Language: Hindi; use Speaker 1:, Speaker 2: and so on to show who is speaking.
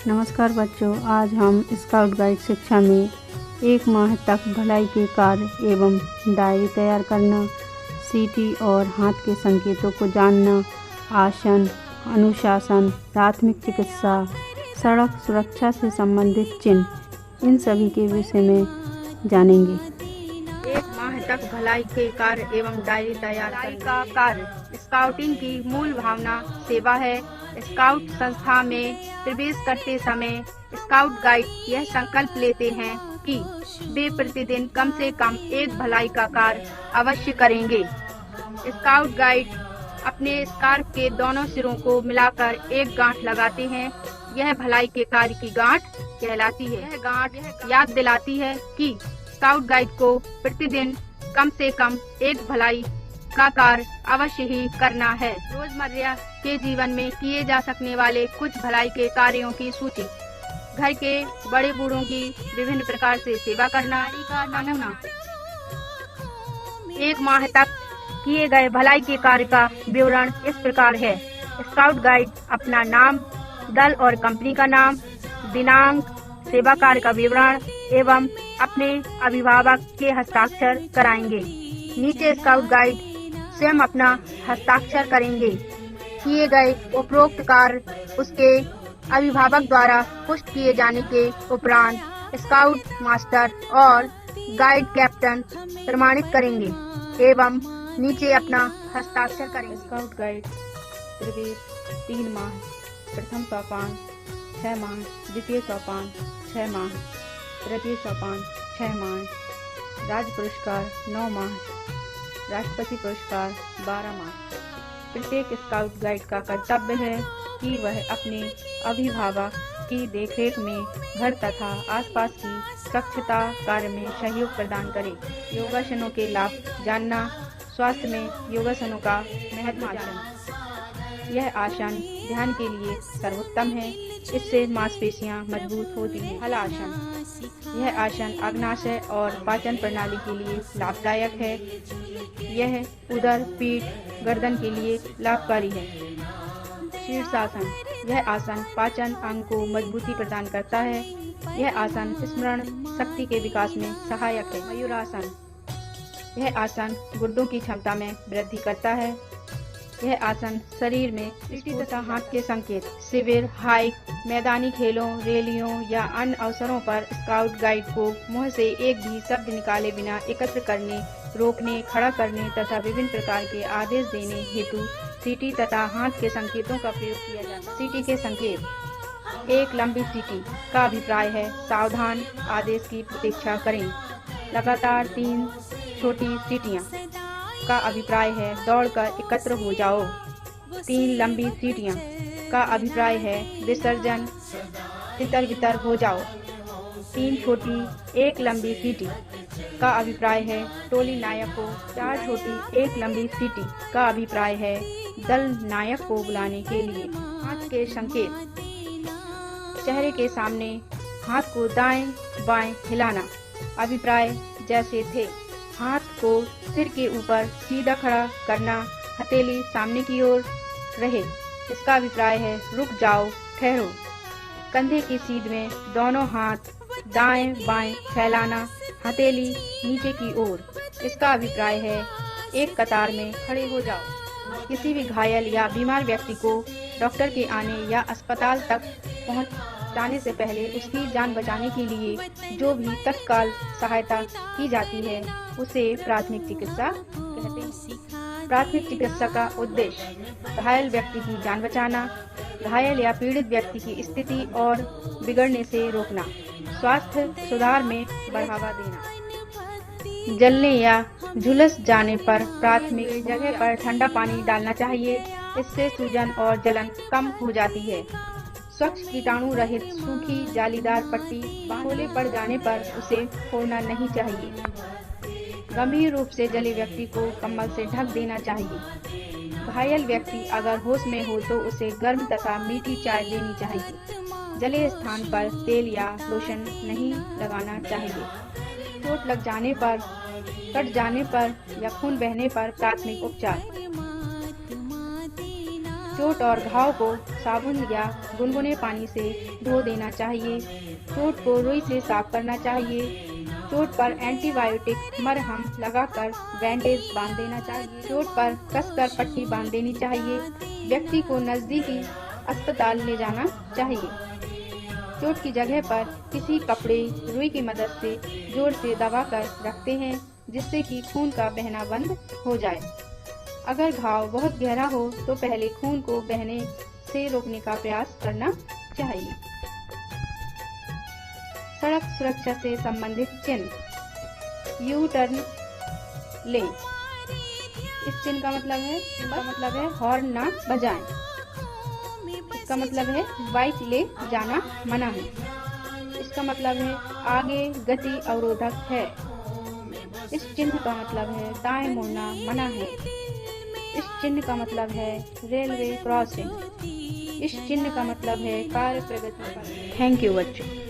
Speaker 1: नमस्कार बच्चों, आज हम स्काउट गाइड शिक्षा में 1 माह तक भलाई के कार्य एवं डायरी तैयार करना, सीटी और हाथ के संकेतों को जानना, आसन, अनुशासन, प्राथमिक चिकित्सा, सड़क सुरक्षा से संबंधित चिन्ह, इन सभी के विषय में जानेंगे।
Speaker 2: 1 माह तक भलाई के कार्य एवं डायरी तैयार करने का कार्य स्काउटिंग की मूल भावना सेवा है। स्काउट संस्था में प्रवेश करते समय स्काउट गाइड यह संकल्प लेते हैं कि वे प्रतिदिन कम से कम एक भलाई का कार्य अवश्य करेंगे। स्काउट गाइड अपने स्कार्फ के दोनों सिरों को मिलाकर एक गांठ लगाते हैं। यह भलाई के कार्य की गांठ कहलाती है। यह गांठ याद दिलाती है कि स्काउट गाइड को प्रतिदिन कम से कम एक भलाई का कार्य अवश्य ही करना है। रोजमर्रा के जीवन में किए जा सकने वाले कुछ भलाई के कार्यों की सूची। घर के बड़े बूढ़ों की विभिन्न प्रकार से सेवा करना का नमूना। 1 माह तक किए गए भलाई के कार्य का विवरण इस प्रकार है। स्काउट गाइड अपना नाम, दल और कंपनी का नाम, दिनांक, सेवा कार्य का विवरण एवं अपने अभिभावक के हस्ताक्षर कराएंगे। नीचे स्काउट गाइड स्वयं अपना हस्ताक्षर करेंगे। किए गए उपरोक्त कार्य उसके अभिभावक द्वारा पुष्ट किए जाने के उपरांत स्काउट मास्टर और गाइड कैप्टन प्रमाणित करेंगे एवं नीचे अपना हस्ताक्षर करेंगे।
Speaker 1: स्काउट गाइड प्रवेश 3 माह, प्रथम सोपान 6 माह, द्वितीय सोपान 6 माह, तृतीय सोपान 6 माह, राज्य पुरस्कार 9 माह, राष्ट्रपति पुरस्कार 12 माह। प्रत्येक स्काउट गाइड का कर्तव्य है कि वह अपने अभिभावक की देखरेख में घर तथा आसपास की स्वच्छता कार्य में सहयोग प्रदान करे। योगासनों के लाभ जानना। स्वास्थ्य में योगासनों का महत्व जानना। यह आसन ध्यान के लिए सर्वोत्तम है। इससे मांसपेशियां मजबूत होती हैं। हलासन। यह आसन अग्नाशय और पाचन प्रणाली के लिए लाभदायक है। यह उदर, पीठ, गर्दन के लिए लाभकारी है। शीर्षासन। यह आसन पाचन अंग को मजबूती प्रदान करता है। यह आसन स्मरण शक्ति के विकास में सहायक है। मयूरासन। यह आसन गुर्दों की क्षमता में वृद्धि करता है। यह आसन शरीर में दृष्टि तथा हाथ के संकेत, शिविर, हाइक, मैदानी खेलों, रैलियों या अन्य अवसरों पर स्काउट गाइड को मुंह से एक भी शब्द निकाले बिना एकत्र करने, रोकने, खड़ा करने तथा विभिन्न प्रकार के आदेश देने हेतु सीटी तथा हाथ के संकेतों का प्रयोग किया जाता है। सीटी के संकेत। एक लंबी सीटी का अभिप्राय है सावधान, आदेश की प्रतीक्षा करें। लगातार 3 छोटी सीटियां का अभिप्राय है दौड़कर एकत्र हो जाओ। 3 लंबी सीटियां का अभिप्राय है विसर्जन, तितर बितर हो जाओ। 3 छोटी 1 लंबी सीटी का अभिप्राय है टोली नायक को। 4 छोटी 1 लंबी सीटी का अभिप्राय है दल नायक को बुलाने के लिए। हाथ के संकेत। चेहरे के सामने हाथ को दाएं बाएं हिलाना। अभिप्राय जैसे थे। हाथ को सिर के ऊपर सीधा खड़ा करना, हथेली सामने की ओर रहे। इसका अभिप्राय है रुक जाओ, ठहरो। कंधे की सीध में दोनों हाथ दाएं बाएं फैलाना, हथेली नीचे की ओर। इसका अभिप्राय है एक कतार में खड़े हो जाओ। किसी भी घायल या बीमार व्यक्ति को डॉक्टर के आने या अस्पताल तक पहुंचाने से पहले उसकी जान बचाने के लिए जो भी तत्काल सहायता की जाती है उसे प्राथमिक चिकित्सा कहते हैं। प्राथमिक चिकित्सा का उद्देश्य घायल व्यक्ति की जान बचाना, घायल या पीड़ित व्यक्ति की स्थिति और बिगड़ने से रोकना, स्वास्थ्य सुधार में बढ़ावा देना। जलने या झुलस जाने पर प्राथमिक जगह पर ठंडा पानी डालना चाहिए। इससे सूजन और जलन कम हो जाती है। स्वच्छ कीटाणु रहित सूखी जालीदार पट्टी बाहोले पड़ जाने पर उसे फोड़ना नहीं चाहिए। गंभीर रूप से जले व्यक्ति को कंबल से ढक देना चाहिए। घायल व्यक्ति अगर होश में हो तो उसे गर्म तथा मीठी चाय देनी चाहिए। जले स्थान पर तेल या लोशन नहीं लगाना चाहिए। चोट लग जाने पर, कट जाने पर या खून बहने पर प्राथमिक उपचार।
Speaker 2: चोट और घाव को साबुन या गुनगुने पानी से धो देना चाहिए। चोट को रुई से साफ करना चाहिए। चोट पर एंटीबायोटिक मरहम लगाकर बैंडेज बांध देना चाहिए। चोट पर कसकर पट्टी बांध देनी चाहिए। व्यक्ति को नज़दीकी अस्पताल ले जाना चाहिए। चोट की जगह पर किसी कपड़े रुई की मदद से जोर से दबाकर रखते हैं, जिससे कि खून का बहना बंद हो जाए। अगर घाव बहुत गहरा हो तो पहले खून को बहने से रोकने का प्रयास करना चाहिए। सड़क सुरक्षा से संबंधित चिन्ह। यू टर्न लें। इस चिन्ह का मतलब है हॉर्न ना बजाएं। इसका मतलब है बाइक ले जाना मना है। इसका मतलब है आगे गति अवरोधक है। इस चिन्ह का मतलब है दाएं मुड़ना मना है। इस चिन्ह का मतलब है रेलवे क्रॉसिंग। इस चिन्ह का मतलब है कार्य प्रगति पर। थैंक यू बच्चों।